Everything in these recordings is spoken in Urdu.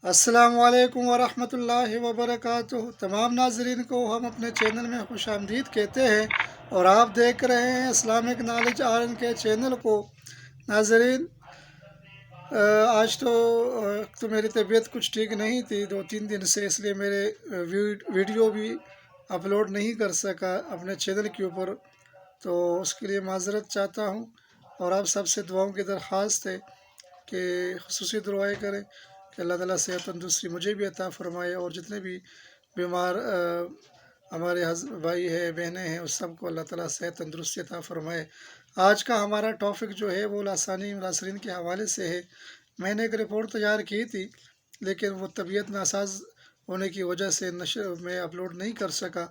السلام علیکم ورحمۃ اللہ وبرکاتہ۔ تمام ناظرین کو ہم اپنے چینل میں خوش آمدید کہتے ہیں اور آپ دیکھ رہے ہیں اسلامک نالج آرن کے چینل کو۔ ناظرین، آج تو میری طبیعت کچھ ٹھیک نہیں تھی 2-3 دن سے، اس لیے میرے ویڈیو بھی اپلوڈ نہیں کر سکا اپنے چینل کے اوپر، تو اس کے لیے معذرت چاہتا ہوں۔ اور آپ سب سے دعاؤں کی درخواست ہے کہ خصوصی دعائیں کریں کہ اللہ تعالیٰ صحت تندرستی مجھے بھی عطا فرمائے، اور جتنے بھی بیمار ہمارے بھائی ہیں بہنیں ہیں اس سب کو اللہ تعالیٰ صحت تندرستی عطا فرمائے۔ آج کا ہمارا ٹاپک جو ہے وہ لسانی مراسلین کے حوالے سے ہے۔ میں نے ایک رپورٹ تیار کی تھی، لیکن وہ طبیعت ناساز ہونے کی وجہ سے نشر میں اپلوڈ نہیں کر سکا،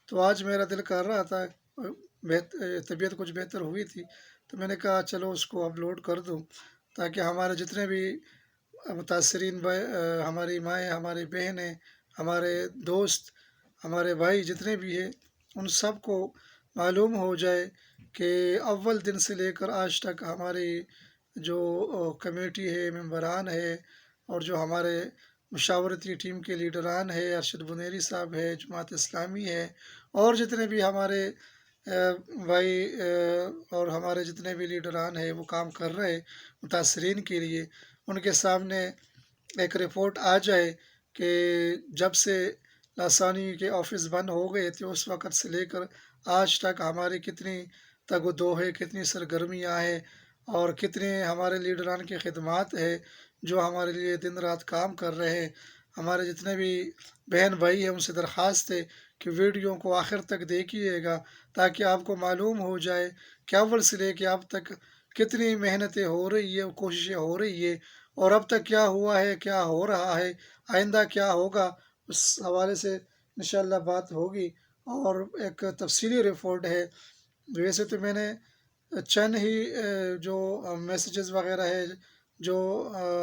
تو آج میرا دل کر رہا تھا، طبیعت کچھ بہتر ہوئی تھی، تو میں نے کہا چلو اس کو اپلوڈ کر دوں تاکہ ہمارے جتنے بھی متاثرین ہماری مائیں، ہماری بہنیں، ہمارے دوست، ہمارے بھائی جتنے بھی ہیں ان سب کو معلوم ہو جائے کہ اول دن سے لے کر آج تک ہماری جو کمیٹی ہے، ممبران ہے، اور جو ہمارے مشاورتی ٹیم کے لیڈران ہے، ارشد بنیری صاحب ہے، جماعت اسلامی ہے، اور جتنے بھی ہمارے بھائی اور ہمارے جتنے بھی لیڈران ہیں وہ کام کر رہے متاثرین کے لیے، ان کے سامنے ایک رپورٹ آ جائے کہ جب سے لسانی کے آفس بند ہو گئے تھے اس وقت سے لے کر آج تک ہماری کتنی تگ و دو ہے، کتنی سرگرمیاں ہیں، اور کتنے ہمارے لیڈران کی خدمات ہے جو ہمارے لیے دن رات کام کر رہے ہیں۔ ہمارے جتنے بھی بہن بھائی ہیں ان سے درخواست ہے کہ ویڈیو کو آخر تک دیکھیے گا تاکہ آپ کو معلوم ہو جائے کہ اول سے لے کے اب تک کتنی محنتیں ہو رہی ہیں، کوششیں ہو رہی ہے، اور اب تک کیا ہوا ہے، کیا ہو رہا ہے، آئندہ کیا ہوگا، اس حوالے سے انشاءاللہ بات ہوگی۔ اور ایک تفصیلی رپورٹ ہے۔ ویسے تو میں نے چند ہی جو میسیجز وغیرہ ہے، جو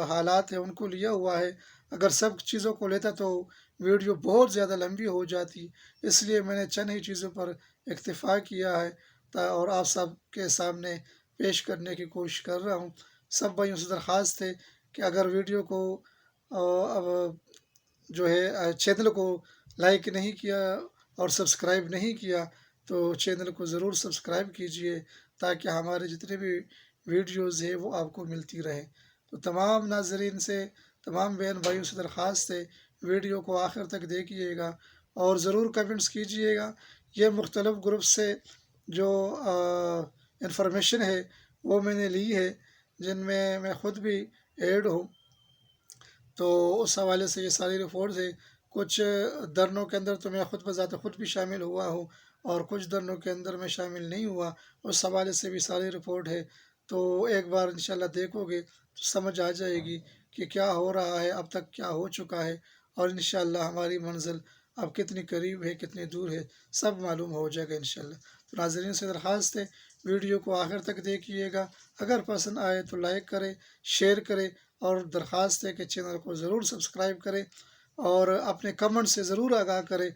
حالات ہیں ان کو لیا ہوا ہے، اگر سب چیزوں کو لیتا تو ویڈیو بہت زیادہ لمبی ہو جاتی، اس لیے میں نے چند ہی چیزوں پر اکتفا کیا ہے اور آپ سب کے سامنے پیش کرنے کی کوشش کر رہا ہوں۔ سب بھائیوں سے درخواست ہے کہ اگر ویڈیو کو اب جو ہے چینل کو لائک نہیں کیا اور سبسکرائب نہیں کیا تو چینل کو ضرور سبسکرائب کیجئے تاکہ ہمارے جتنے بھی ویڈیوز ہیں وہ آپ کو ملتی رہیں۔ تو تمام ناظرین سے، تمام بہن بھائیوں سے درخواست ہے ویڈیو کو آخر تک دیکھیے گا اور ضرور کمنٹس کیجئے گا۔ یہ مختلف گروپ سے جو انفارمیشن ہے وہ میں نے لی ہے، جن میں میں خود بھی ایڈ ہوں، تو اس حوالے سے یہ ساری رپورٹس ہے۔ کچھ دھرنوں کے اندر تو میں خود بذات خود بھی شامل ہوا ہوں اور کچھ دھرنوں کے اندر میں شامل نہیں ہوا، اس حوالے سے بھی ساری رپورٹ ہے، تو ایک بار انشاءاللہ دیکھو گے تو سمجھ آ جائے گی کہ کیا ہو رہا ہے، اب تک کیا ہو چکا ہے، اور انشاءاللہ ہماری منزل اب کتنی قریب ہے، کتنی دور ہے، سب معلوم ہو جائے گا انشاءاللہ۔ تو ناظرین سے درخواست ہے ویڈیو کو آخر تک دیکھیے گا، اگر پسند آئے تو لائک کرے، شیئر کرے، اور درخواست ہے کہ چینل کو ضرور سبسکرائب کرے اور اپنے کمنٹ سے ضرور آگاہ کرے،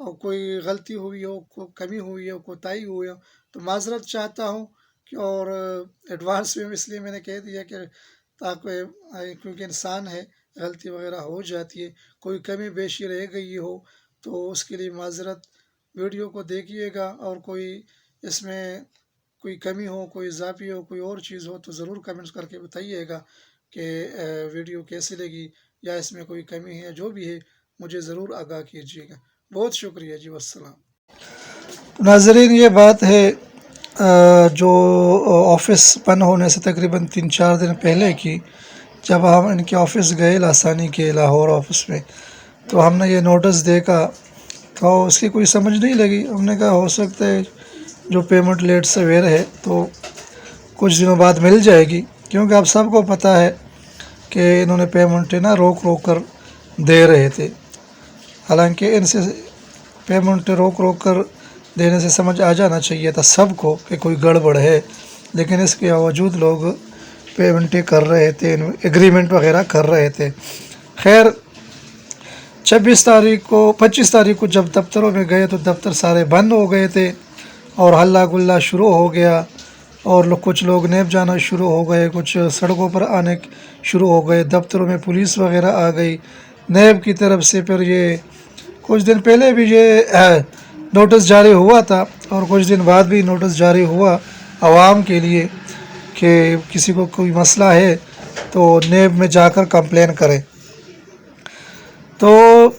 اور کوئی غلطی ہوئی ہو، کوئی کمی ہوئی ہو، کوتاہی ہوئی ہو تو معذرت چاہتا ہوں، اور ایڈوانس میں اس لیے میں نے کہہ دیا کہ تاکہ کیونکہ انسان ہے غلطی وغیرہ ہو جاتی ہے، کوئی کمی بیشی رہ گئی ہو تو اس کے لیے معذرت۔ ویڈیو کو دیکھیے گا اور کوئی اس میں کوئی کمی ہو، کوئی اضافی ہو، کوئی اور چیز ہو تو ضرور کمنٹس کر کے بتائیے گا کہ ویڈیو کیسی لگی یا اس میں کوئی کمی ہے، جو بھی ہے مجھے ضرور آگاہ کیجیے گا۔ بہت شکریہ جی، والسلام۔ ناظرین، یہ بات ہے جو آفس بند ہونے سے تقریباً 3-4 دن پہلے کی، جب ہم ان کے آفس گئے لسانی کے لاہور آفس میں، تو ہم نے یہ نوٹس دیکھا تو اس کی کوئی سمجھ نہیں لگی۔ ہم نے کہا ہو سکتا ہے جو پیمنٹ لیٹ سویر ہے تو کچھ دنوں بعد مل جائے گی، کیونکہ آپ سب کو پتہ ہے کہ انہوں نے پیمنٹ روک روک کر دے رہے تھے، حالانکہ ان سے پیمنٹ روک روک کر دینے سے سمجھ آ جانا چاہیے تھا سب کو کہ کوئی گڑبڑ ہے، لیکن اس کے باوجود لوگ پیمنٹیں کر رہے تھے، ایگریمنٹ وغیرہ کر رہے تھے۔ خیر 25 تاریخ کو جب دفتروں میں گئے تو دفتر سارے بند ہو گئے تھے اور ہلہ گلہ شروع ہو گیا، اور کچھ لوگ نیب جانا شروع ہو گئے، کچھ سڑکوں پر آنے شروع ہو گئے، دفتروں میں پولیس وغیرہ آ گئی نیب کی طرف سے۔ پھر یہ کچھ دن پہلے بھی یہ نوٹس جاری ہوا تھا، اور کچھ دن بعد بھی نوٹس جاری ہوا عوام کے لیے کہ کسی کو کوئی مسئلہ ہے تو نیب میں جا کر کمپلین کرے۔ تو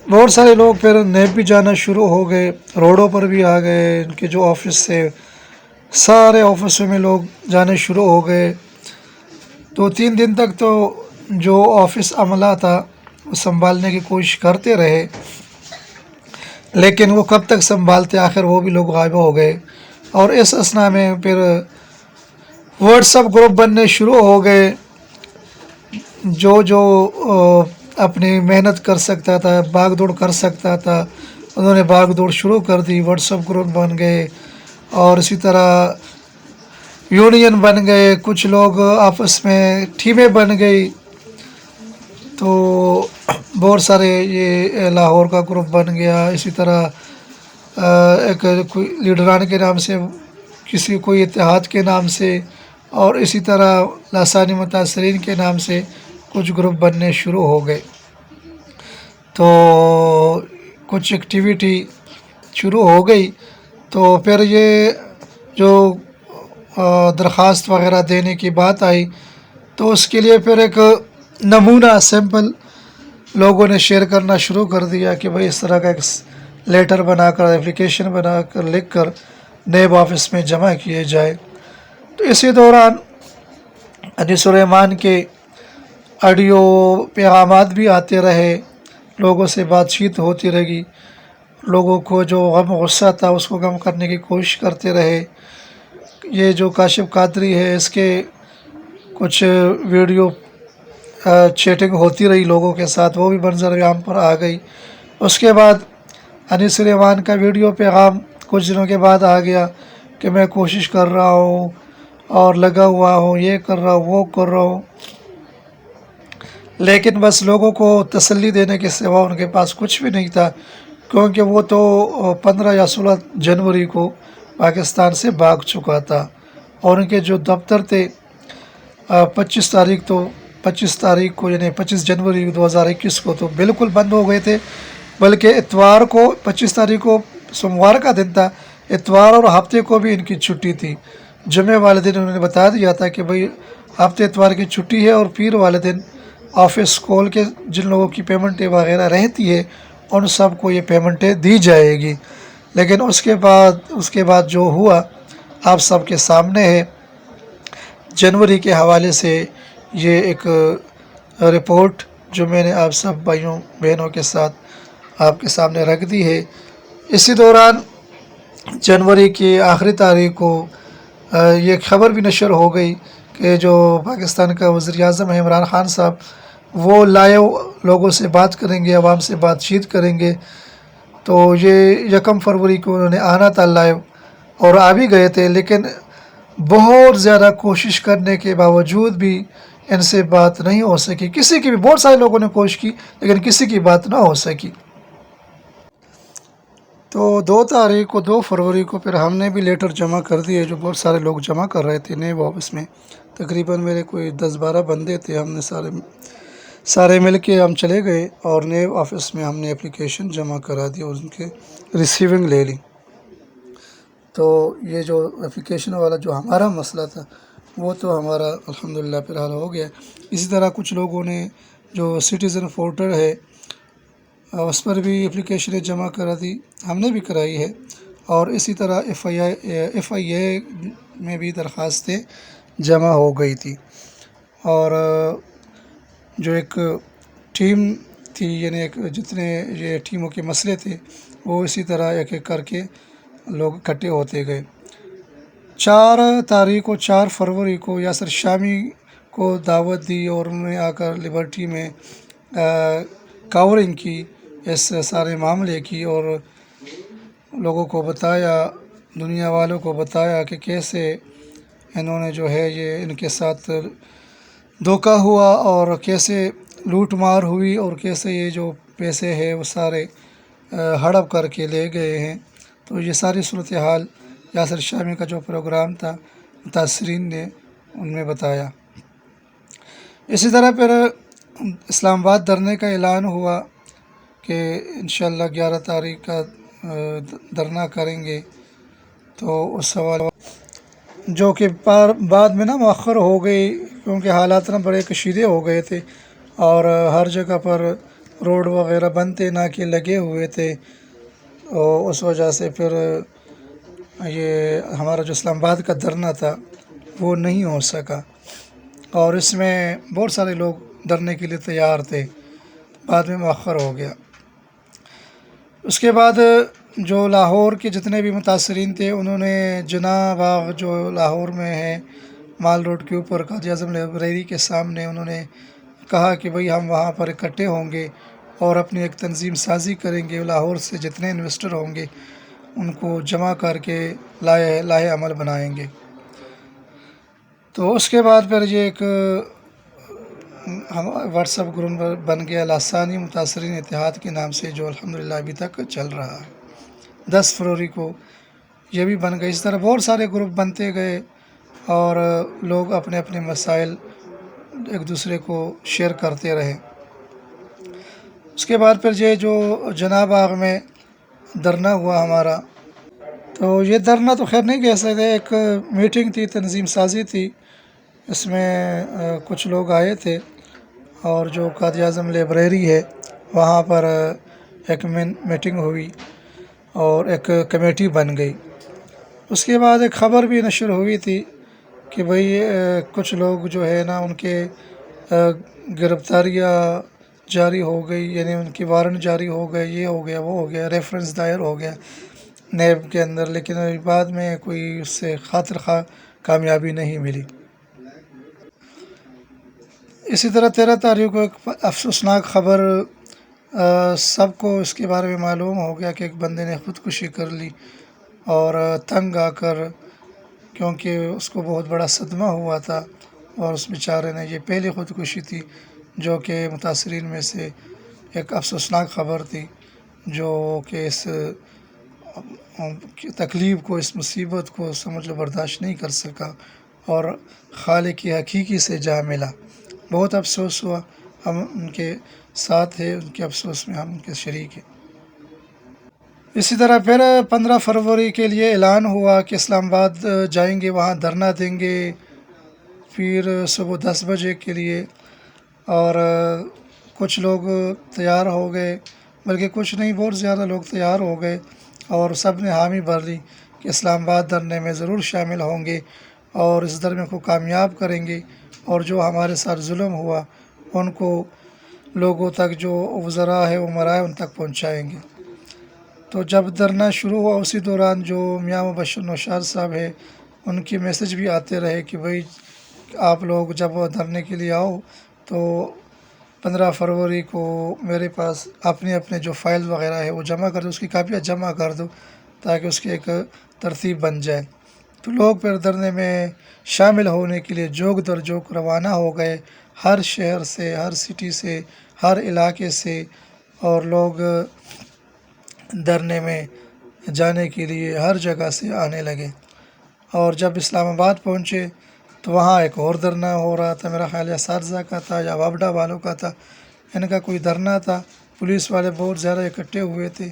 بہت سارے لوگ پھر نیب بھی جانا شروع ہو گئے، روڈوں پر بھی آ گئے، ان کے جو آفس سے سارے آفسوں میں لوگ جانے شروع ہو گئے۔ 2-3 دن تک تو جو آفس عملہ تھا وہ سنبھالنے کی کوشش کرتے رہے، لیکن وہ کب تک سنبھالتے، آخر وہ بھی لوگ غائب ہو گئے۔ اور اس اثنا میں پھر واٹس ایپ گروپ بننے شروع ہو گئے، جو اپنی محنت کر سکتا تھا، بھاگ دوڑ کر سکتا تھا، انہوں نے بھاگ دوڑ شروع کر دی، واٹس ایپ گروپ بن گئے، اور اسی طرح یونین بن گئے، کچھ لوگ آپس میں ٹیمیں بن گئی۔ تو بہت سارے یہ لاہور کا گروپ بن گیا، اسی طرح ایک کوئی لیڈران کے نام سے، کوئی اتحاد کے نام سے، اور اسی طرح لسانی متاثرین کے نام سے کچھ گروپ بننے شروع ہو گئے۔ تو کچھ ایکٹیویٹی شروع ہو گئی، تو پھر یہ جو درخواست وغیرہ دینے کی بات آئی تو اس کے لیے پھر ایک نمونہ سیمپل لوگوں نے شیئر کرنا شروع کر دیا کہ بھائی اس طرح کا ایک لیٹر بنا کر، اپلیکیشن بنا کر، لکھ کر نیب آفس میں جمع کیے جائے۔ تو اسی دوران انیس الرحمن کے آڈیو پیغامات بھی آتے رہے، لوگوں سے بات چیت ہوتی رہی، لوگوں کو جو غم غصہ تھا اس کو کم کرنے کی کوشش کرتے رہے۔ یہ جو کاشف قادری ہے اس کے کچھ ویڈیو چیٹنگ ہوتی رہی لوگوں کے ساتھ، وہ بھی منظر عام پر آ گئی۔ اس کے بعد انیس الرحمن کا ویڈیو پیغام کچھ دنوں کے بعد آ گیا کہ میں کوشش کر رہا ہوں اور لگا ہوا ہوں، یہ کر رہا ہوں، وہ کر رہا ہوں، لیکن بس لوگوں کو تسلی دینے کے سوا ان کے پاس کچھ بھی نہیں تھا، کیونکہ وہ تو 15 یا 16 جنوری کو پاکستان سے بھاگ چکا تھا، اور ان کے جو دفتر تھے 25 تاریخ کو یعنی 25 جنوری 2021 کو تو بالکل بند ہو گئے تھے، بلکہ اتوار کو 25 تاریخ کو سوموار کا دن تھا، اتوار اور ہفتے کو بھی ان کی چھٹی تھی۔ جمعے والے دن انہوں نے بتا دیا تھا کہ بھئی ہفتے اتوار کی چھٹی ہے، اور پیر والے دن آفس کھول کے جن لوگوں کی پیمنٹیں وغیرہ رہتی ہے ان سب کو یہ پیمنٹیں دی جائے گی۔ لیکن اس کے بعد جو ہوا آپ سب کے سامنے ہے۔ جنوری کے حوالے سے یہ ایک رپورٹ جو میں نے آپ سب بھائیوں بہنوں کے ساتھ آپ کے سامنے رکھ دی ہے۔ اسی دوران جنوری کی آخری تاریخ کو یہ خبر بھی نشر ہو گئی کہ جو پاکستان کا وزیر اعظم ہے عمران خان صاحب، وہ لائیو لوگوں سے بات کریں گے، عوام سے بات چیت کریں گے۔ تو یہ 1 فروری کو انہوں نے آنا تھا لائیو، اور آ بھی گئے تھے، لیکن بہت زیادہ کوشش کرنے کے باوجود بھی ان سے بات نہیں ہو سکی، کسی کی بھی، بہت سارے لوگوں نے کوشش کی لیکن کسی کی بات نہ ہو سکی۔ تو 2 فروری کو پھر ہم نے بھی لیٹر جمع کر دیے، جو بہت سارے لوگ جمع کر رہے تھے نیب آفس میں، تقریباً میرے کوئی 10-12 بندے تھے، ہم نے سارے مل کے ہم چلے گئے اور نیب آفس میں ہم نے اپلیکیشن جمع کرا دی اور ان کے ریسیونگ لے لی۔ تو یہ جو اپلیکیشن والا جو ہمارا مسئلہ تھا وہ تو ہمارا الحمدللہ پھر حل ہو گیا۔ اسی طرح کچھ لوگوں نے جو سٹیزن پورٹل ہے اس پر بھی اپلیکیشنیں جمع کرا دی، ہم نے بھی کرائی ہے، اور اسی طرح ایف آئی اے میں بھی درخواستیں جمع ہو گئی تھی، اور جو ایک ٹیم تھی، یعنی جتنے یہ ٹیموں کے مسئلے تھے وہ اسی طرح ایک ایک کر کے لوگ اکٹھے ہوتے گئے۔ 4 فروری کو یاسر شامی کو دعوت دی اور انہوں نے آ کر لبرٹی میں کورنگ کی اس سارے معاملے کی، اور لوگوں کو بتایا، دنیا والوں کو بتایا کہ کیسے انہوں نے جو ہے یہ ان کے ساتھ دھوکہ ہوا، اور کیسے لوٹ مار ہوئی، اور کیسے یہ جو پیسے ہیں وہ سارے ہڑپ کر کے لے گئے ہیں۔ تو یہ ساری صورتحال یاسر شامی کا جو پروگرام تھا متاثرین نے ان میں بتایا۔ اسی طرح پھر اسلام آباد دھرنے کا اعلان ہوا کہ انشاءاللہ 11 تاریخ کا دھرنا کریں گے، تو اس حوالے جو کہ بعد میں مؤخر ہو گئی، کیونکہ حالات بڑے کشیدے ہو گئے تھے اور ہر جگہ پر روڈ وغیرہ بند تھے، ناکے لگے ہوئے تھے، اور اس وجہ سے پھر یہ ہمارا جو اسلام آباد کا دھرنا تھا وہ نہیں ہو سکا، اور اس میں بہت سارے لوگ دھرنے کے لیے تیار تھے، بعد میں مؤخر ہو گیا۔ اس کے بعد جو لاہور کے جتنے بھی متاثرین تھے، انہوں نے جناح باغ جو لاہور میں ہے، مال روڈ کے اوپر قائد اعظم لائبریری کے سامنے، انہوں نے کہا کہ بھئی ہم وہاں پر اکٹھے ہوں گے اور اپنی ایک تنظیم سازی کریں گے، لاہور سے جتنے انویسٹر ہوں گے ان کو جمع کر کے لائحہ عمل بنائیں گے۔ تو اس کے بعد پھر یہ ایک واٹس ایپ گروپ بن گیا لاسانی متاثرین اتحاد کے نام سے، جو الحمدللہ ابھی تک چل رہا ہے۔ 10 فروری کو یہ بھی بن گئی۔ اس طرح بہت سارے گروپ بنتے گئے اور لوگ اپنے اپنے مسائل ایک دوسرے کو شیئر کرتے رہے۔ اس کے بعد پھر یہ جو جناح باغ میں دھرنا ہوا ہمارا، تو یہ دھرنا تو خیر نہیں کہہ سکتے، ایک میٹنگ تھی، تنظیم سازی تھی۔ اس میں کچھ لوگ آئے تھے اور جو قائد اعظم لائبریری ہے وہاں پر ایک میٹنگ ہوئی اور ایک کمیٹی بن گئی۔ اس کے بعد ایک خبر بھی نشر ہوئی تھی کہ بھئی کچھ لوگ جو ہے ان کے گرفتاریاں جاری ہو گئی، یعنی ان کی وارنٹ جاری ہو گئے، یہ ہو گیا، وہ ہو گیا، ریفرنس دائر ہو گیا نیب کے اندر، لیکن بعد میں کوئی اس سے خاطر خواہ کامیابی نہیں ملی۔ اسی طرح 13 تاریخ کو ایک افسوسناک خبر سب کو اس کے بارے میں معلوم ہو گیا کہ ایک بندے نے خودکشی کر لی، اور تنگ آ کر، کیونکہ اس کو بہت بڑا صدمہ ہوا تھا، اور اس بیچارے نے، یہ پہلی خودکشی تھی جو کہ متاثرین میں سے ایک افسوسناک خبر تھی، جو کہ اس تکلیف کو، اس مصیبت کو سمجھ لو برداشت نہیں کر سکا اور خالق کی حقیقی سے جا ملا۔ بہت افسوس ہوا، ہم ان کے ساتھ ہیں، ان کے افسوس میں ہم ان کے شریک ہیں۔ اسی طرح پھر 15 فروری کے لیے اعلان ہوا کہ اسلام آباد جائیں گے، وہاں دھرنا دیں گے، پھر صبح 10 بجے کے لیے، اور کچھ لوگ تیار ہو گئے، بلکہ کچھ نہیں، بہت زیادہ لوگ تیار ہو گئے، اور سب نے حامی بھر لی کہ اسلام آباد دھرنے میں ضرور شامل ہوں گے اور اس دھرنے کو کامیاب کریں گے، اور جو ہمارے ساتھ ظلم ہوا ان کو لوگوں تک، جو وزراء ہے، امراء ہے، ان تک پہنچائیں گے۔ تو جب دھرنا شروع ہوا، اسی دوران جو میاں مبشر نوشاد صاحب ہے، ان کے میسج بھی آتے رہے کہ بھئی آپ لوگ جب دھرنے کے لیے آؤ تو 15 فروری کو میرے پاس اپنے اپنے جو فائل وغیرہ ہے وہ جمع کر دو، اس کی کاپیاں جمع کر دو، تاکہ اس کی ایک ترتیب بن جائے۔ تو لوگ پھر دھرنے میں شامل ہونے کے لیے جوگ در جوگ روانہ ہو گئے، ہر شہر سے، ہر سٹی سے، ہر علاقے سے، اور لوگ دھرنے میں جانے کے لیے ہر جگہ سے آنے لگے۔ اور جب اسلام آباد پہنچے تو وہاں ایک اور دھرنا ہو رہا تھا، میرا خیال ہے اساتذہ کا تھا یا وابڈا والوں کا تھا، ان کا کوئی دھرنا تھا۔ پولیس والے بہت زیادہ اکٹھے ہوئے تھے،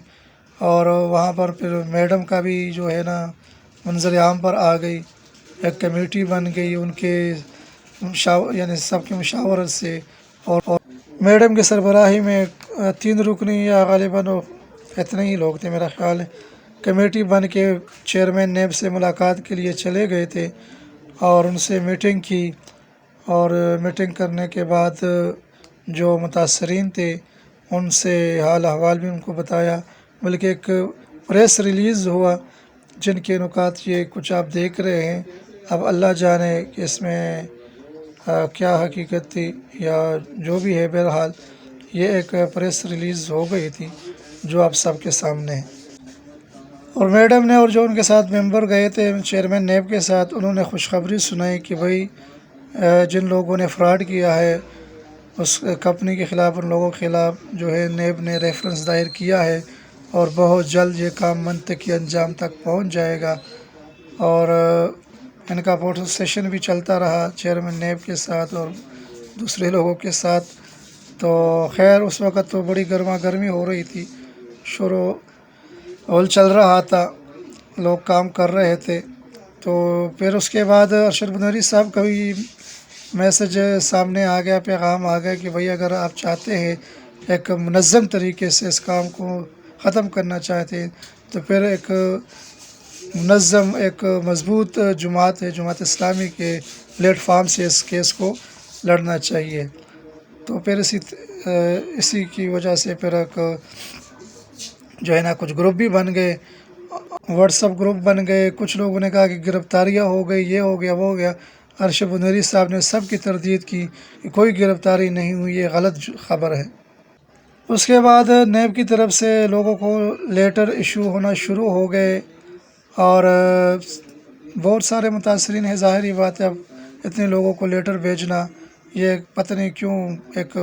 اور وہاں پر پھر میڈم کا بھی جو ہے منظر عام پر آ گئی، ایک کمیٹی بن گئی ان کے یعنی سب کے مشاورت سے، اور میڈم کے سربراہی میں 3 رکنی یا غالباً اتنے ہی لوگ تھے میرا خیال ہے، کمیٹی بن کے چیئرمین نیب سے ملاقات کے لیے چلے گئے تھے، اور ان سے میٹنگ کی، اور میٹنگ کرنے کے بعد جو متاثرین تھے ان سے حال احوال بھی ان کو بتایا، بلکہ ایک پریس ریلیز ہوا جن کے نکات یہ کچھ آپ دیکھ رہے ہیں۔ اب اللہ جانے کہ اس میں کیا حقیقت تھی یا جو بھی ہے، بہرحال یہ ایک پریس ریلیز ہو گئی تھی جو آپ سب کے سامنے ہے۔ اور میڈم نے اور جو ان کے ساتھ ممبر گئے تھے چیئرمین نیب کے ساتھ، انہوں نے خوشخبری سنائی کہ بھئی جن لوگوں نے فراڈ کیا ہے اس کمپنی کے خلاف، ان لوگوں کے خلاف جو ہے نیب نے ریفرنس دائر کیا ہے، اور بہت جلد یہ کام منطقی انجام تک پہنچ جائے گا، اور ان کا پروٹیسٹ سیشن بھی چلتا رہا چیئرمین نیب کے ساتھ اور دوسرے لوگوں کے ساتھ. تو خیر اس وقت تو بڑی گرما گرمی ہو رہی تھی، شور و ہول چل رہا تھا، لوگ کام کر رہے تھے. تو پھر اس کے بعد ارشد بنوری صاحب کا بھی میسج سامنے آ گیا، پیغام آ گیا کہ بھئی اگر آپ چاہتے ہیں ایک منظم طریقے سے اس کام کو ختم کرنا چاہتے ہیں تو پھر ایک منظم ایک مضبوط جماعت ہے، جماعت اسلامی کے پلیٹ فارم سے اس کیس کو لڑنا چاہیے. تو پھر اسی کی وجہ سے پھر ایک جو ہے نا کچھ گروپ بھی بن گئے، واٹس ایپ گروپ بن گئے. کچھ لوگوں نے کہا کہ گرفتاریاں ہو گئی، یہ ہو گیا وہ ہو گیا. ارشد بنوری صاحب نے سب کی تردید کی کہ کوئی گرفتاری نہیں ہوئی، یہ غلط خبر ہے. اس کے بعد نیب کی طرف سے لوگوں کو لیٹر ایشو ہونا شروع ہو گئے اور بہت سارے متاثرین ہیں. ظاہری بات ہے اب اتنے لوگوں کو لیٹر بھیجنا یہ پتہ نہیں کیوں ایک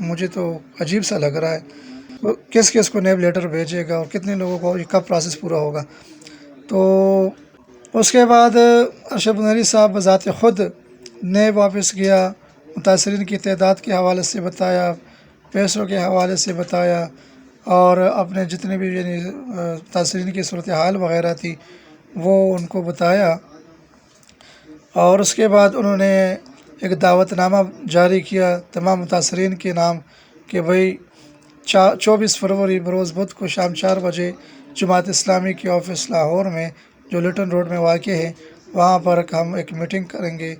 مجھے تو عجیب سا لگ رہا ہے. کس کس کو نیب لیٹر بھیجے گا اور کتنے لوگوں کو کب پروسیس پورا ہوگا. تو اس کے بعد ارشد بنوری صاحب بذات خود نیب آفس گیا، متاثرین کی تعداد کے حوالے سے بتایا، پیسوں کے حوالے سے بتایا اور اپنے جتنے بھی یعنی متاثرین کی صورتحال وغیرہ تھی وہ ان کو بتایا. اور اس کے بعد انہوں نے ایک دعوت نامہ جاری کیا تمام متاثرین کے نام کہ بھئی 24 فروری بروز بدھ کو شام 4 بجے جماعت اسلامی کی آفس لاہور میں جو لٹن روڈ میں واقع ہے وہاں پر ہم ایک میٹنگ کریں گے.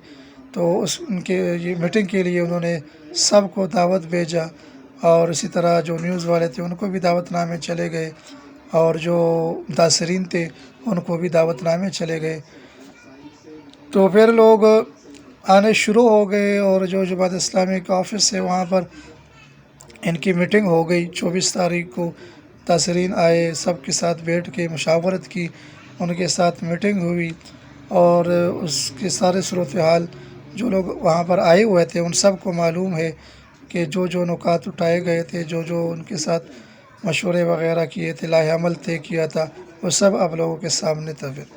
تو ان کے یہ میٹنگ کے لیے انہوں نے سب کو دعوت بھیجا اور اسی طرح جو نیوز والے تھے ان کو بھی دعوت نامے چلے گئے اور جو متاثرین تھے ان کو بھی دعوت نامے چلے گئے. تو پھر لوگ آنے شروع ہو گئے اور جو جماعت اسلامی کا آفس ہے وہاں پر ان کی میٹنگ ہو گئی. 24 تاریخ کو متاثرین آئے، سب کے ساتھ بیٹھ کے مشاورت کی، ان کے ساتھ میٹنگ ہوئی اور اس کے سارے صورتحال جو لوگ وہاں پر آئے ہوئے تھے ان سب کو معلوم ہے کہ جو نکات اٹھائے گئے تھے، جو ان کے ساتھ مشورے وغیرہ کیے تھے، لائحہ عمل طے کیا تھا، وہ سب آپ لوگوں کے سامنے تھا. پھر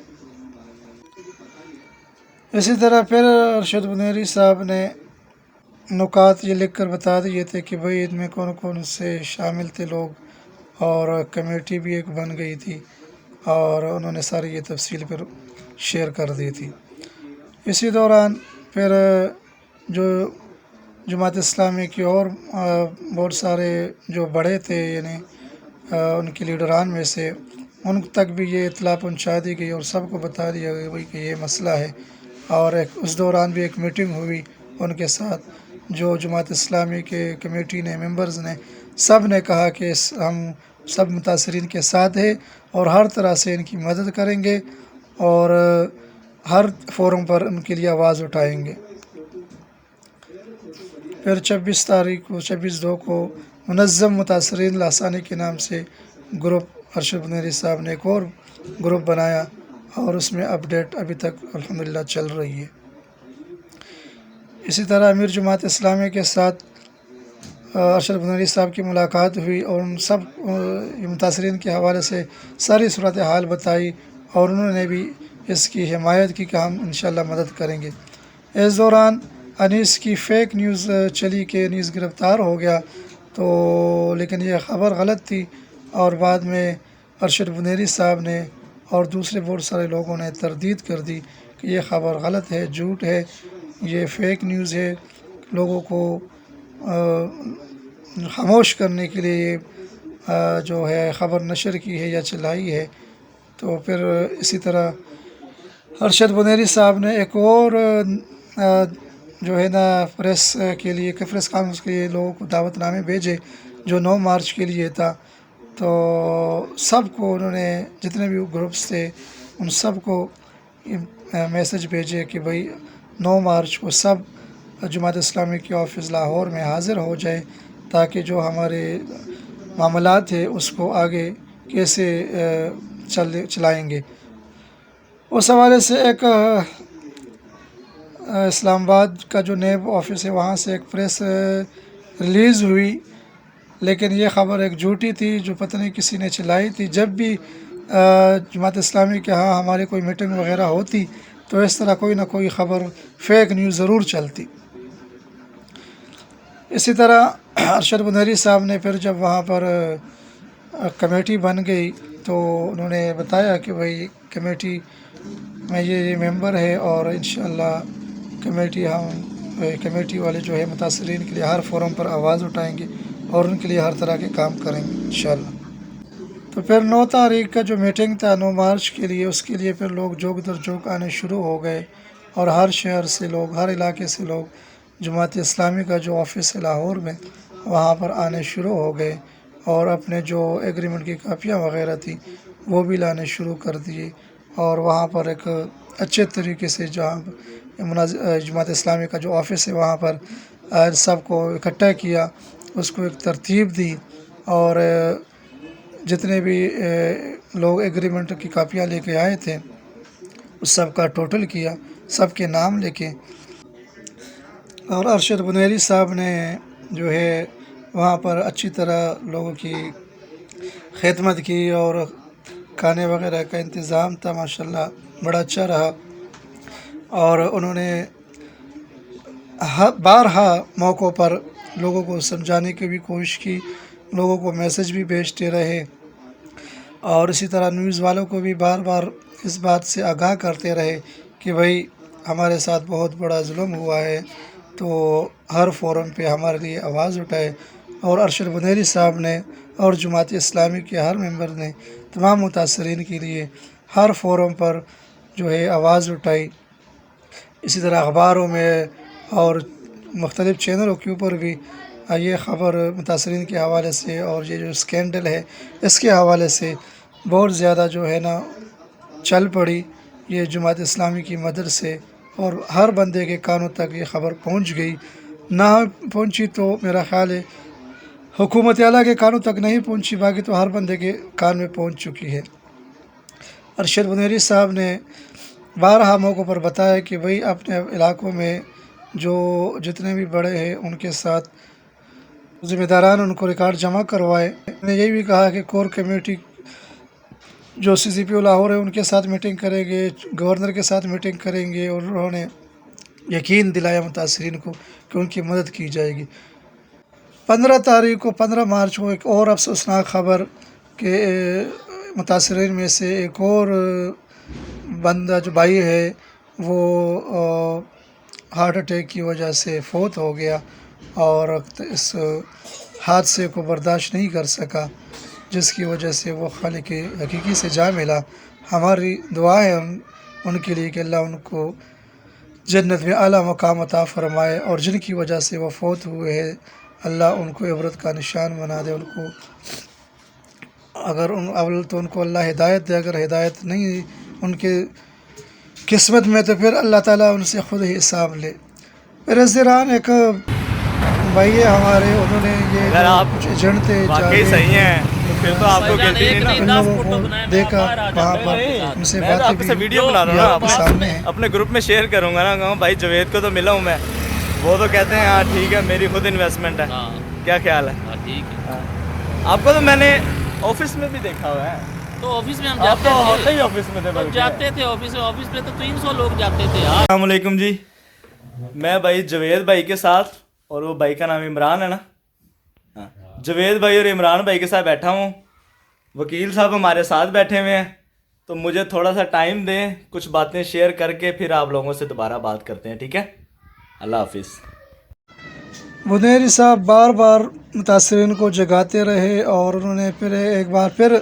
اسی طرح پھر ارشد بنوری صاحب نے نکات یہ لکھ کر بتا دیے تھے کہ بھئی ان میں کون کون سے شامل تھے لوگ اور کمیٹی بھی ایک بن گئی تھی اور انہوں نے ساری یہ تفصیل پھر شیئر کر دی تھی. اسی دوران پھر جو جماعت اسلامی کی اور بہت سارے جو بڑے تھے یعنی ان کے لیڈران میں سے ان تک بھی یہ اطلاع پہنچا دی گئی اور سب کو بتا دیا گیا کہ یہ مسئلہ ہے. اور اس دوران بھی ایک میٹنگ ہوئی ان کے ساتھ، جو جماعت اسلامی کے کمیٹی نے ممبرز نے سب نے کہا کہ ہم سب متاثرین کے ساتھ ہیں اور ہر طرح سے ان کی مدد کریں گے اور ہر فورم پر ان کے لیے آواز اٹھائیں گے. پھر 26/2 کو منظم متاثرین لاسانی کے نام سے گروپ ارشد بنوری صاحب نے ایک اور گروپ بنایا اور اس میں اپڈیٹ ابھی تک الحمدللہ چل رہی ہے. اسی طرح امیر جماعت اسلامی کے ساتھ ارشد بنوری صاحب کی ملاقات ہوئی اور ان سب متاثرین کے حوالے سے ساری صورتحال بتائی اور انہوں نے بھی اس کی حمایت کی کہ ہم انشاءاللہ مدد کریں گے. اس دوران انیس کی فیک نیوز چلی کہ انیس گرفتار ہو گیا، تو لیکن یہ خبر غلط تھی اور بعد میں ارشد بنوری صاحب نے اور دوسرے بہت سارے لوگوں نے تردید کر دی کہ یہ خبر غلط ہے، جھوٹ ہے، یہ فیک نیوز ہے، لوگوں کو خاموش کرنے کے لیے جو ہے خبر نشر کی ہے یا چلائی ہے. تو پھر اسی طرح ارشد بنوری صاحب نے ایک اور جو ہے نا پریس کے لیے پریس کانفرنس کے لیے لوگوں کو دعوت نامے بھیجے جو 9 مارچ کے لیے تھا. تو سب کو انہوں نے جتنے بھی گروپس تھے ان سب کو میسج بھیجے کہ بھئی 9 مارچ کو سب جماعت اسلامی کے آفس لاہور میں حاضر ہو جائے تاکہ جو ہمارے معاملات ہیں اس کو آگے کیسے چلائیں گے. اس حوالے سے ایک اسلام آباد کا جو نیب آفس ہے وہاں سے ایک پریس ریلیز ہوئی، لیکن یہ خبر ایک جھوٹی تھی جو پتہ نہیں کسی نے چلائی تھی. جب بھی جماعت اسلامی کے ہاں ہماری کوئی میٹنگ وغیرہ ہوتی تو اس طرح کوئی نہ کوئی خبر فیک نیوز ضرور چلتی۔ اسی طرح ارشد بنیری صاحب نے پھر جب وہاں پر کمیٹی بن گئی تو انہوں نے بتایا کہ بھائی کمیٹی میں یہ ممبر ہے اور انشاءاللہ کمیٹی والے جو ہے متاثرین کے لیے ہر فورم پر آواز اٹھائیں گے اور ان کے لیے ہر طرح کے کام کریں گے انشاءاللہ۔ تو پھر 9 تاریخ کا جو میٹنگ تھا 9 مارچ کے لیے، اس کے لیے پھر لوگ جوک در جوک آنے شروع ہو گئے اور ہر شہر سے لوگ، ہر علاقے سے لوگ جماعت اسلامی کا جو آفس ہے لاہور میں وہاں پر آنے شروع ہو گئے اور اپنے جو ایگریمنٹ کی کاپیاں وغیرہ تھیں وہ بھی لانے شروع کر دیے، اور وہاں پر ایک اچھے طریقے سے جہاں جماعت اسلامی کا جو آفس ہے وہاں پر سب کو اکٹھا کیا، اس کو ایک ترتیب دی، اور جتنے بھی لوگ ایگریمنٹ کی کاپیاں لے کے آئے تھے اس سب کا ٹوٹل کیا، سب کے نام لے کے، اور ارشد بنیری صاحب نے جو ہے وہاں پر اچھی طرح لوگوں کی خدمت کی اور کھانے وغیرہ کا انتظام تھا، ماشاءاللہ بڑا اچھا رہا، اور انہوں نے بارہا موقعوں پر لوگوں کو سمجھانے کی بھی کوشش کی، لوگوں کو میسج بھی بھیجتے رہے، اور اسی طرح نیوز والوں کو بھی بار بار اس بات سے آگاہ کرتے رہے کہ بھائی ہمارے ساتھ بہت بڑا ظلم ہوا ہے، تو ہر فورم پہ ہمارے لیے آواز اٹھائے، اور ارشد بنیری صاحب نے اور جماعت اسلامی کے ہر ممبر نے تمام متاثرین کے لیے ہر فورم پر جو ہے آواز اٹھائی۔ اسی طرح اخباروں میں اور مختلف چینلوں کے اوپر بھی یہ خبر متاثرین کے حوالے سے اور یہ جو اسکینڈل ہے اس کے حوالے سے بہت زیادہ جو ہے نا چل پڑی یہ جماعت اسلامی کی مدد سے، اور ہر بندے کے کانوں تک یہ خبر پہنچ گئی، نہ پہنچی تو میرا خیال ہے حکومت اعلیٰ کے کانوں تک نہیں پہنچی، باقی تو ہر بندے کے کان میں پہنچ چکی ہے۔ ارشد بنیری صاحب نے بارہا موقع پر بتایا کہ بھئی اپنے علاقوں میں جو جتنے بھی بڑے ہیں ان کے ساتھ ذمہ داران ان کو ریکارڈ جمع کروائے۔ میں نے یہ بھی کہا کہ کور کمیٹی جو CCPO لاہور ہے ان کے ساتھ میٹنگ کریں گے، گورنر کے ساتھ میٹنگ کریں گے، اور انہوں نے یقین دلایا متاثرین کو کہ ان کی مدد کی جائے گی۔ 15 مارچ کو ایک اور افسوسناک خبر کہ متاثرین میں سے ایک اور بندہ جو بھائی ہے وہ ہارٹ اٹیک کی وجہ سے فوت ہو گیا، اور اس حادثے کو برداشت نہیں کر سکا، جس کی وجہ سے وہ خالق حقیقی سے جا ملا۔ ہماری دعا ہے ان کے لیے کہ اللہ ان کو جنت میں اعلیٰ مقام عطا فرمائے، اور جن کی وجہ سے وہ فوت ہوئے ہیں اللہ ان کو عبرت کا نشان بنا دے، ان کو اگر اول تو ان کو اللہ ہدایت دے، اگر ہدایت نہیں ان کے قسمت میں تو پھر اللہ تعالیٰ ان سے خود ہی حساب لے۔ پھر اس دوران ایک بھائی ہے ہمارے، انہوں نے یہ اگر آپ کچھ ایجنٹ تھے واقعی صحیح ہیں تو پھر تو آپ کو غلطی نہیں ان نا۔ لوگوں کو دیکھا وہاں پر ان سے میں تو باتیں آپ بھی سے ویڈیو بنا رہا ہوں آپ نا، کے سامنے ہیں۔ اپنے گروپ میں شیئر کروں گا نا، کہوں بھائی جوید کو تو ملا ہوں میں، وہ تو کہتے ہیں ہاں ٹھیک ہے میری خود انویسٹمنٹ ہے، کیا خیال ہے؟ ٹھیک ہے۔ آپ کو تو میں نے آفس میں بھی دیکھا ہوا ہے، تو آفس میں ہم آپ جاتے تو ہوتے تھے، ہی آفس میں تھے ہم بلکہ۔ جاتے تھے آفس میں تو 300 لوگ جاتے تھے۔ السلام علیکم جی، میں بھائی جوید بھائی کے ساتھ، اور وہ بھائی کا نام عمران ہے نا، ہاں جوید بھائی اور عمران بھائی کے ساتھ بیٹھا ہوں، وکیل صاحب ہمارے ساتھ بیٹھے ہوئے ہیں، تو مجھے تھوڑا سا ٹائم دیں، کچھ باتیں شیئر کر کے پھر آپ لوگوں سے دوبارہ بات کرتے ہیں، ٹھیک ہے؟ اللہ حافظ۔ بنیری صاحب بار بار متاثرین کو جگاتے رہے، اور انہوں نے پھر ایک بار پھر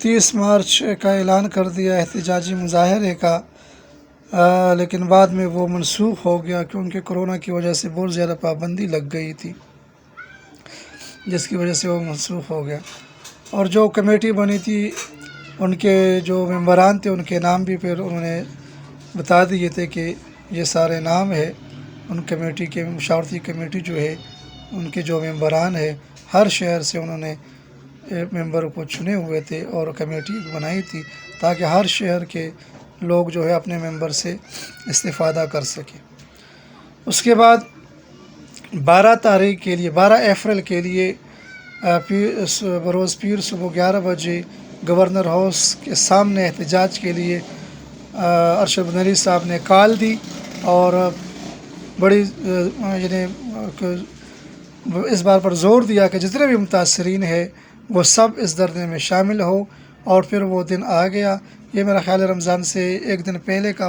30 مارچ کا اعلان کر دیا احتجاجی مظاہرے کا، لیکن بعد میں وہ منسوخ ہو گیا کیونکہ کرونا کی وجہ سے بہت زیادہ پابندی لگ گئی تھی، جس کی وجہ سے وہ منسوخ ہو گیا۔ اور جو کمیٹی بنی تھی ان کے جو ممبران تھے ان کے نام بھی پھر انہوں نے بتا دیے تھے کہ یہ سارے نام ہے ان کمیٹی کے، مشاورتی کمیٹی جو ہے ان کے جو ممبران ہیں، ہر شہر سے انہوں نے ممبر کو چنے ہوئے تھے اور کمیٹی بنائی تھی تاکہ ہر شہر کے لوگ جو ہے اپنے ممبر سے استفادہ کر سکیں۔ اس کے بعد 12 تاریخ کے لیے 12 اپریل کے لیے بروز پیر صبح 11 بجے گورنر ہاؤس کے سامنے احتجاج کے لیے ارشد بنری صاحب نے کال دی اور بڑی یعنی اس بار پر زور دیا کہ جتنے بھی متاثرین ہیں وہ سب اس دھرنے میں شامل ہو، اور پھر وہ دن آ گیا۔ یہ میرا خیال ہے رمضان سے ایک دن پہلے کا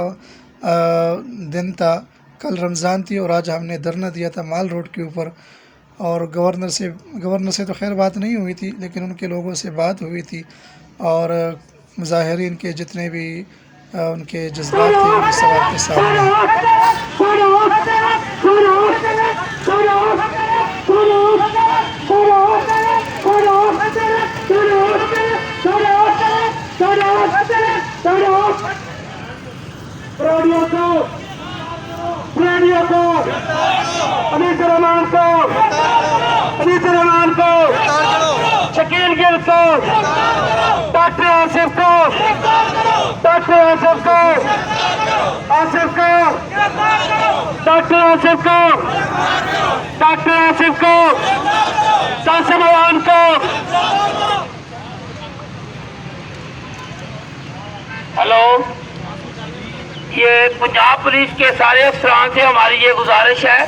دن تھا، کل رمضان تھی اور آج ہم نے دھرنا دیا تھا مال روڈ کے اوپر، اور گورنر سے تو خیر بات نہیں ہوئی تھی، لیکن ان کے لوگوں سے بات ہوئی تھی، اور مظاہرین کے جتنے بھی ان کے جذبات تھے وہ سب آپ کے سامنے شکیل گل کو، ڈاکٹر آصف کو، ڈاکٹر آصف کو، آصف کو، ڈاکٹر آصف کو، ڈاکٹر آصف کو، قاسم عوان کو۔ ہلو، یہ پنجاب پولیس کے سارے افسران سے ہماری یہ گزارش ہے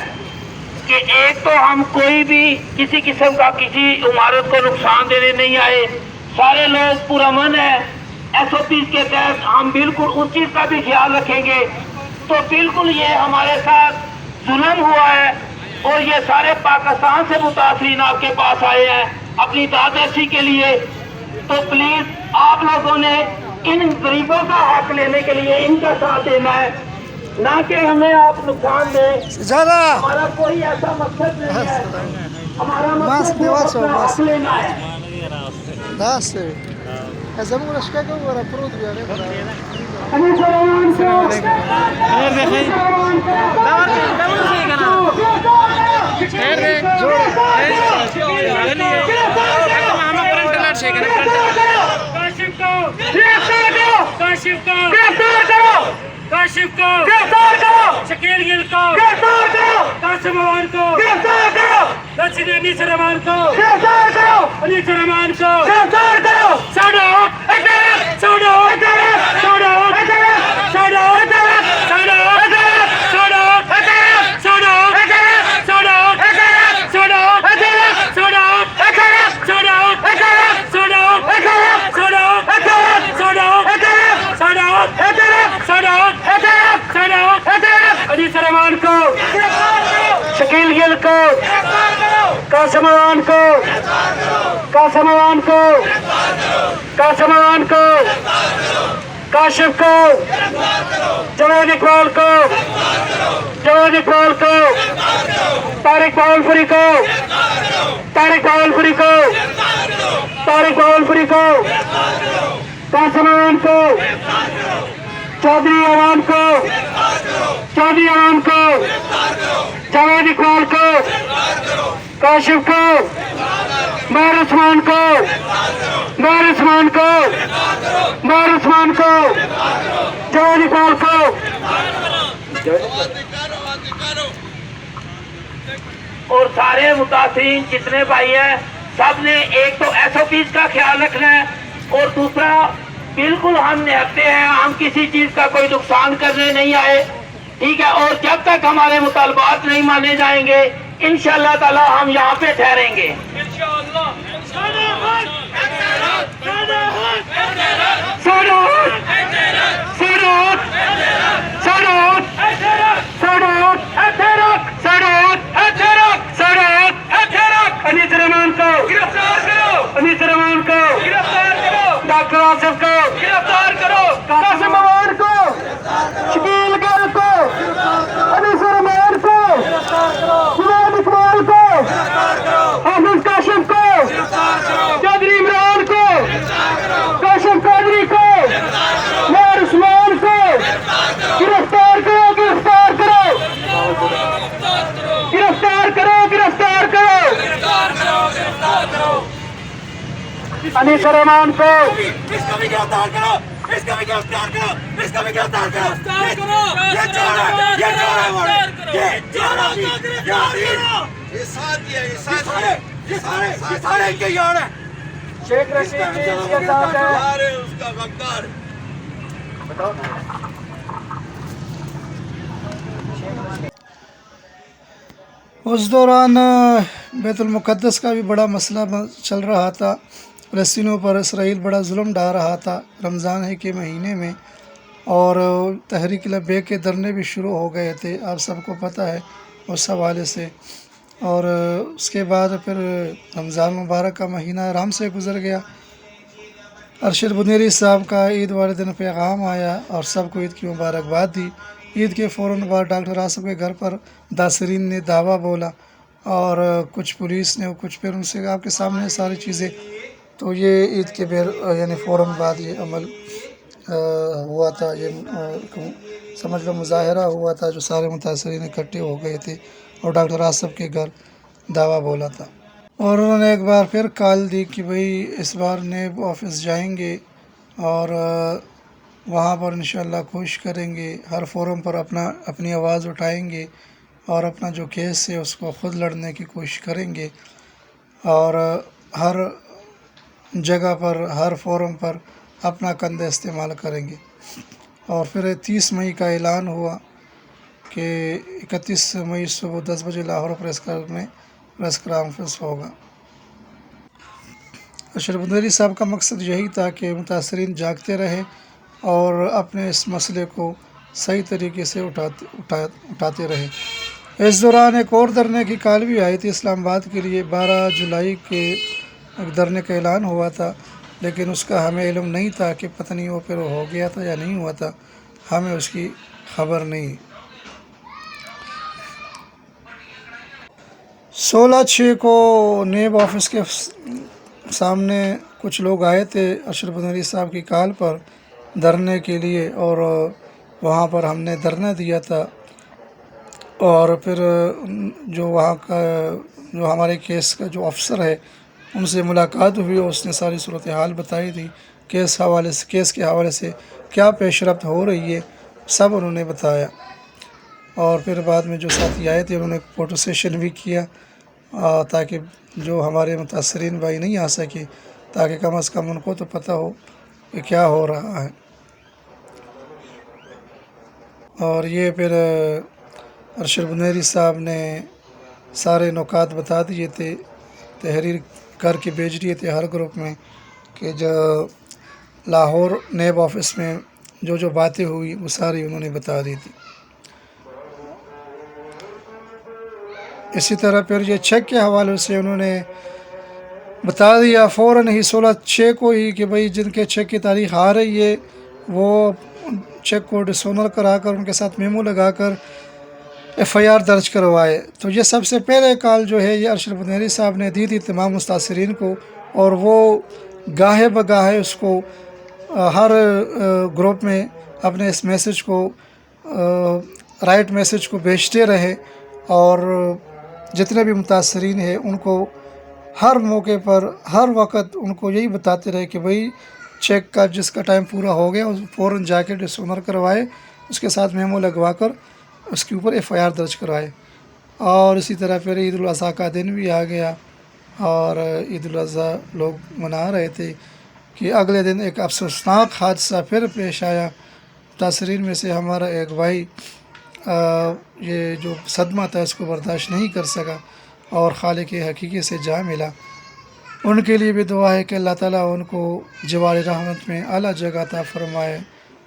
کہ ایک تو ہم کوئی بھی کسی قسم کا کسی عمارت کو نقصان دینے نہیں آئے، سارے لوگ پرامن ہیں۔ ایس او پیز کے تحت ہم بالکل اس چیز کا بھی خیال رکھیں گے۔ تو بالکل یہ ہمارے ساتھ ظلم ہوا ہے اور یہ سارے پاکستان سے متاثرین آپ کے پاس آئے ہیں اپنی دادرسی کے لیے، تو پلیز آپ لوگوں نے ان غریبوں کا حق لینے کے لیے ان کا ساتھ دینا ہے، نہ کہ ہمیں آپ نقصان دیں۔ ہمارا کوئی ایسا مقصد نہیں ہے، ہمارا مقصد حق لینا ہے۔ کاشف کو گرفتار کرو، شکیل گل کو گرفتار کرو، قاسم عوان کو گرفتار کرو، انیس رحمان کو گرفتار کرو، انیس رحمان کو گرفتار کرو۔ Sound out, sound out, sound out, sound out, sound out, sound out, sound out, sound out, sound out, sound out, sound out, sound out, sound out, sound out, sound out, Anees Rehman کو، شکیل گل کو، قاسم عوان کو، قاسم عوان کو، قاسم عوان کو، کاشف کو، جوید اقبال کو، جوید اقبال کو، طارق باولپوری کو، طارق باولپوری کو، طارق باولپوری کو، قاسم عوان کو، چودھری عوان کو، چودھری عوان کو، جاوید اقبال کو، کاشف کو، مہر عثمان کو، مہر عثمان کو، مہر عثمان کو، جاوید اقبال کو، اور سارے متاثرین جتنے بھائی ہیں سب نے ایک تو ایس او پیز کا خیال رکھنا ہے، اور دوسرا بالکل ہم نہتے ہیں، ہم کسی چیز کا کوئی نقصان کرنے نہیں آئے، ٹھیک ہے؟ اور جب تک ہمارے مطالبات نہیں مانے جائیں گے انشاءاللہ تعالی ہم یہاں پہ ٹھہریں گے۔ انیس رحمان کو گرفتار کرو، انیس رحمان کو گرفتار کرو، ڈاکٹر آصف کو گرفتار کرو، قاسم عوان کو، شکیل گل کو، انیس رحمان کو، جوید اقبال کو، حافظ کاشف کو، چودھری عمران کو، کاشف قادری کو، مہر عثمان کو گرفتار کرو، گرفتار کرو، گرفتار کرو، گرفتار کرو، انیس رحمان کو، اس کو بھی گرفتار کرو، اس کو بھی گرفتار کرو، اس کو بھی گرفتار کرو، یہ چور ہے، یہ چور ہے، یہ چور ہے، یہ ساتھ ہے، یہ سارے ان کے یار ہیں۔ شیخ رشید جی کے ساتھ ہے، اس کا غدار اس دوران بیت المقدس کا بھی بڑا مسئلہ چل رہا تھا، فلسطینیوں پر اسرائیل بڑا ظلم ڈال رہا تھا رمضان ہی کے مہینے میں، اور تحریک لبیک کے دھرنے بھی شروع ہو گئے تھے، آپ سب کو پتہ ہے اس حوالے سے۔ اور اس کے بعد پھر رمضان مبارک کا مہینہ آرام سے گزر گیا۔ ارشد بنیری صاحب کا عید والے دن پیغام آیا اور سب کو عید کی مبارکباد دی۔ عید کے فوراً بعد ڈاکٹر آصف کے گھر پر داسرین نے دعویٰ بولا، اور کچھ پولیس نے، کچھ پھر ان سے آپ کے سامنے ساری چیزیں، تو یہ عید کے یعنی فوراً بعد یہ عمل ہوا تھا، یہ سمجھ لو مظاہرہ ہوا تھا، جو سارے متاثرین اکٹھے ہو گئے تھے اور ڈاکٹر آصف کے گھر دعویٰ بولا تھا۔ اور انہوں نے ایک بار پھر کال دی کہ بھئی اس بار نیب آفس جائیں گے اور وہاں پر انشاءاللہ کوشش کریں گے، ہر فورم پر اپنی آواز اٹھائیں گے اور اپنا جو کیس ہے اس کو خود لڑنے کی کوشش کریں گے، اور ہر جگہ پر، ہر فورم پر اپنا کندھا استعمال کریں گے۔ اور پھر 30 مئی کا اعلان ہوا کہ 31 مئی صبح 10 بجے لاہور پریس کلب میں پریس کانفرنس ہوگا۔ ارشد بنیری صاحب کا مقصد یہی تھا کہ متاثرین جاگتے رہے اور اپنے اس مسئلے کو صحیح طریقے سے اٹھاتے رہے۔ اس دوران ایک اور دھرنے کی کال بھی آئی تھی اسلام آباد کے لیے، 12 جولائی کے دھرنے کا اعلان ہوا تھا، لیکن اس کا ہمیں علم نہیں تھا کہ پتہ نہیں وہ پھر ہو گیا تھا یا نہیں ہوا تھا، ہمیں اس کی خبر نہیں۔ 16/6 کو نیب آفس کے سامنے کچھ لوگ آئے تھے ارشد بنیری صاحب کی کال پر دھرنے کے لیے، اور وہاں پر ہم نے دھرنا دیا تھا، اور پھر جو وہاں کا جو ہمارے کیس کا جو افسر ہے ان سے ملاقات ہوئی، اور اس نے ساری صورتحال بتائی تھی، کیس کے حوالے سے کیا پیش رفت ہو رہی ہے، سب انہوں نے بتایا۔ اور پھر بعد میں جو ساتھی آئے تھے انہوں نے فوٹو سیشن بھی کیا، تاکہ جو ہمارے متاثرین بھائی نہیں آ سکے، تاکہ کم از کم ان کو تو پتہ ہو کہ کیا ہو رہا ہے۔ اور یہ پھر ارشد بنیری صاحب نے سارے نکات بتا دیے تھے، تحریر کر کے بھیج دیے تھے ہر گروپ میں، کہ جو لاہور نیب آفس میں جو باتیں ہوئی وہ ساری انہوں نے بتا دی تھی۔ اسی طرح پھر یہ چیک کے حوالے سے انہوں نے بتا دیا فوراً ہی 16/6 کو ہی کہ بھئی جن کے چیک کی تاریخ آ رہی ہے وہ چیک کو ڈسونر کرا کر ان کے ساتھ میمو لگا کر FIR درج کروائے۔ تو یہ سب سے پہلے کال جو ہے یہ ارشد بنیری صاحب نے دی تھی تمام متاثرین کو، اور وہ گاہے بگاہے اس کو ہر گروپ میں اپنے اس میسج کو، رائٹ میسج کو بھیجتے رہے، اور جتنے بھی متاثرین ہیں ان کو ہر موقع پر ہر وقت ان کو یہی بتاتے رہے کہ بھئی چیک کا جس کا ٹائم پورا ہو گیا اس فوراً جا کے ڈسونر کروائے، اس کے ساتھ میمو لگوا کر اس کے اوپر FIR درج کروائے۔ اور اسی طرح پھر عید الاضحیٰ کا دن بھی آ گیا، اور عید الاضحیٰ لوگ منا رہے تھے کہ اگلے دن ایک افسوسناک حادثہ پھر پیش آیا۔ متاثرین میں سے ہمارا ایک بھائی یہ جو صدمہ تھا اس کو برداشت نہیں کر سکا اور خالق حقیقی سے جا ملا۔ ان کے لیے بھی دعا ہے کہ اللہ تعالیٰ ان کو جوار رحمت میں اعلیٰ جگہ عطا فرمائے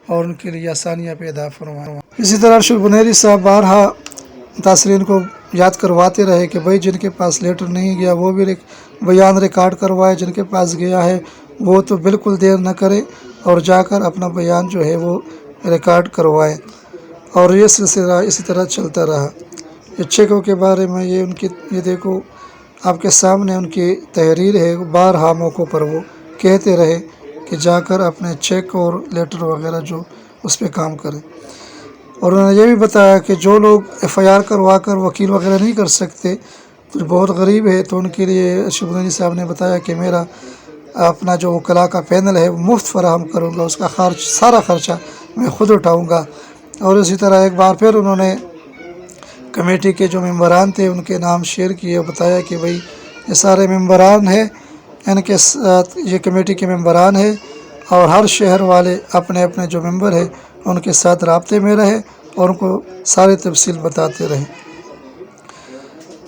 اور ان کے لیے آسانیاں پیدا فرمائے۔ اسی طرح ارشد بنیری صاحب بارہا متاثرین کو یاد کرواتے رہے کہ بھئی جن کے پاس لیٹر نہیں گیا وہ بھی بیان ریکارڈ کروائے، جن کے پاس گیا ہے وہ تو بالکل دیر نہ کرے اور جا کر اپنا بیان جو ہے وہ ریکارڈ کروائے۔ اور یہ سلسلہ اسی طرح چلتا رہا۔ یہ چیکوں کے بارے میں یہ دیکھو آپ کے سامنے ان کی تحریر ہے، بارہا موقعوں پر وہ کہتے رہے کہ جا کر اپنے چیک اور لیٹر وغیرہ جو اس پہ کام کریں۔ اور انہوں نے یہ بھی بتایا کہ جو لوگ FIR کروا کر وکیل وغیرہ نہیں کر سکتے تو بہت غریب ہے، تو ان کے لیے ارشد بنیری صاحب نے بتایا کہ میرا اپنا جو وکلاء کا پینل ہے وہ مفت فراہم کروں گا، اس کا سارا خرچہ میں خود اٹھاؤں گا۔ اور اسی طرح ایک بار پھر انہوں نے کمیٹی کے جو ممبران تھے ان کے نام شیئر کیے اور بتایا کہ بھئی یہ سارے ممبران ہیں، ان کے ساتھ یہ کمیٹی کے ممبران ہیں، اور ہر شہر والے اپنے اپنے جو ممبر ہیں ان کے ساتھ رابطے میں رہے اور ان کو ساری تفصیل بتاتے رہے۔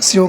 CEO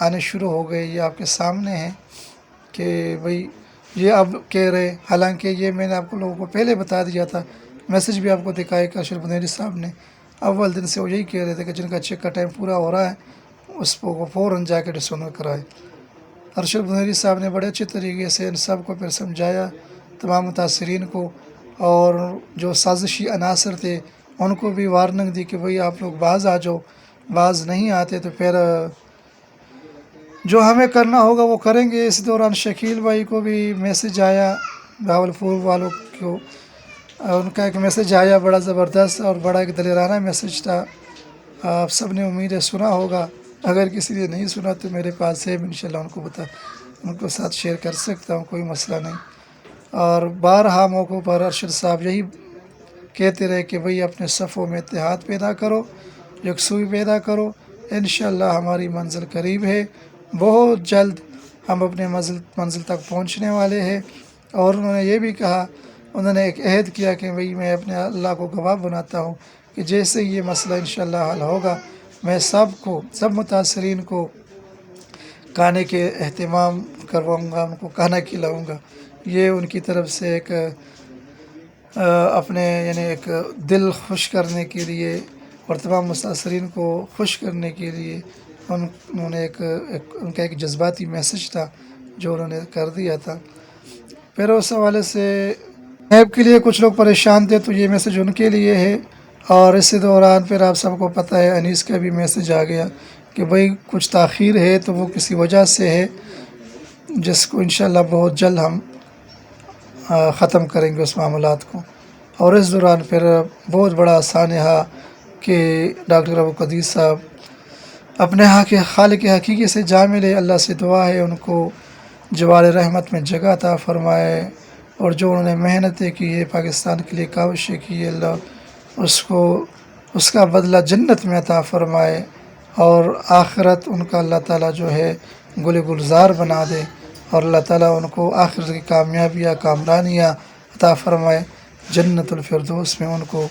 آنے شروع ہو گئے، یہ آپ کے سامنے ہیں کہ بھئی یہ اب کہہ رہے، حالانکہ یہ میں نے آپ کو لوگوں کو پہلے بتا دیا تھا، میسج بھی آپ کو دکھائے کہ ارشد بنیری صاحب نے اول دن سے وہ یہی کہہ رہے تھے کہ جن کا چیک کا ٹائم پورا ہو رہا ہے اس کو وہ فوراً جا کے ڈسونر کرائے۔ ارشد بنیری صاحب نے بڑے اچھے طریقے سے ان سب کو پھر سمجھایا، تمام متاثرین کو، اور جو سازشی عناصر تھے ان کو بھی وارننگ دی کہ بھئی آپ لوگ باز آ جاؤ، باز نہیں آتے تو پھر جو ہمیں کرنا ہوگا وہ کریں گے۔ اس دوران شکیل بھائی کو بھی میسج آیا، بہاولپور والوں کو ان کا ایک میسج آیا، بڑا زبردست اور بڑا ایک دلیرانہ میسج تھا، آپ سب نے امید ہے سنا ہوگا، اگر کسی نے نہیں سنا تو میرے پاس ہے، انشاءاللہ ان کو ساتھ شیئر کر سکتا ہوں، کوئی مسئلہ نہیں۔ اور بارہا موقعوں پر ارشد صاحب یہی کہتے رہے کہ بھئی اپنے صفوں میں اتحاد پیدا کرو، یکسوئی پیدا کرو، انشاءاللہ ہماری منزل قریب ہے، بہت جلد ہم اپنے منزل تک پہنچنے والے ہیں۔ اور انہوں نے یہ بھی کہا، انہوں نے ایک عہد کیا کہ بھئی میں اپنے اللہ کو گواہ بناتا ہوں کہ جیسے یہ مسئلہ انشاءاللہ حل ہوگا میں سب متاثرین کو کھانے کے اہتمام کرواؤں گا، ان کو کھانا کھلاؤں گا۔ یہ ان کی طرف سے ایک اپنے یعنی ایک دل خوش کرنے کے لیے اور تمام متاثرین کو خوش کرنے کے لیے انہوں نے ان کا ایک جذباتی میسج تھا جو انہوں نے کر دیا تھا۔ پھر اس حوالے سے ایپ کے لیے کچھ لوگ پریشان تھے تو یہ میسج ان کے لیے ہے۔ اور اسی دوران پھر آپ سب کو پتہ ہے انیس کا بھی میسج آ گیا کہ بھئی کچھ تاخیر ہے تو وہ کسی وجہ سے ہے، جس کو انشاءاللہ بہت جلد ہم ختم کریں گے اس معاملات کو۔ اور اس دوران پھر بہت بڑا سانحہ کہ ڈاکٹر ابو قدیر صاحب اپنے خالق حقیقی سے جا ملے، اللہ سے دعا ہے ان کو جوار رحمت میں جگہ عطا فرمائے، اور جو انہوں نے محنتیں کی ہے پاکستان کے لیے کاوشیں کی ہے، اللہ اس کا بدلہ جنت میں عطا فرمائے، اور آخرت ان کا اللہ تعالیٰ جو ہے گل گلزار بنا دے، اور اللہ تعالیٰ ان کو آخرت کی کامیابیاں کامرانیاں عطا فرمائے، جنت الفردوس میں ان کو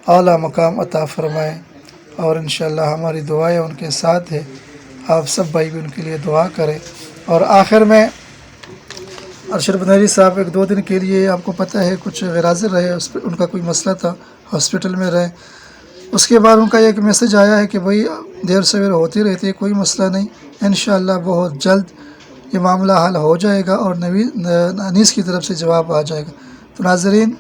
اعلیٰ مقام عطا فرمائے۔ اور انشاءاللہ ہماری دعائیں ان کے ساتھ ہے، آپ سب بھائی بھی ان کے لیے دعا کریں۔ اور آخر میں ارشد بنیری صاحب 1-2 دن کے لیے آپ کو پتہ ہے کچھ غیر حاضر رہے، ان کا کوئی مسئلہ تھا، ہاسپٹل میں رہے۔ اس کے بعد ان کا ایک میسج آیا ہے کہ بھئی دیر سویر ہوتی رہتی ہے، کوئی مسئلہ نہیں، انشاءاللہ بہت جلد یہ معاملہ حل ہو جائے گا اور انیس کی طرف سے جواب آ جائے گا۔ تو ناظرین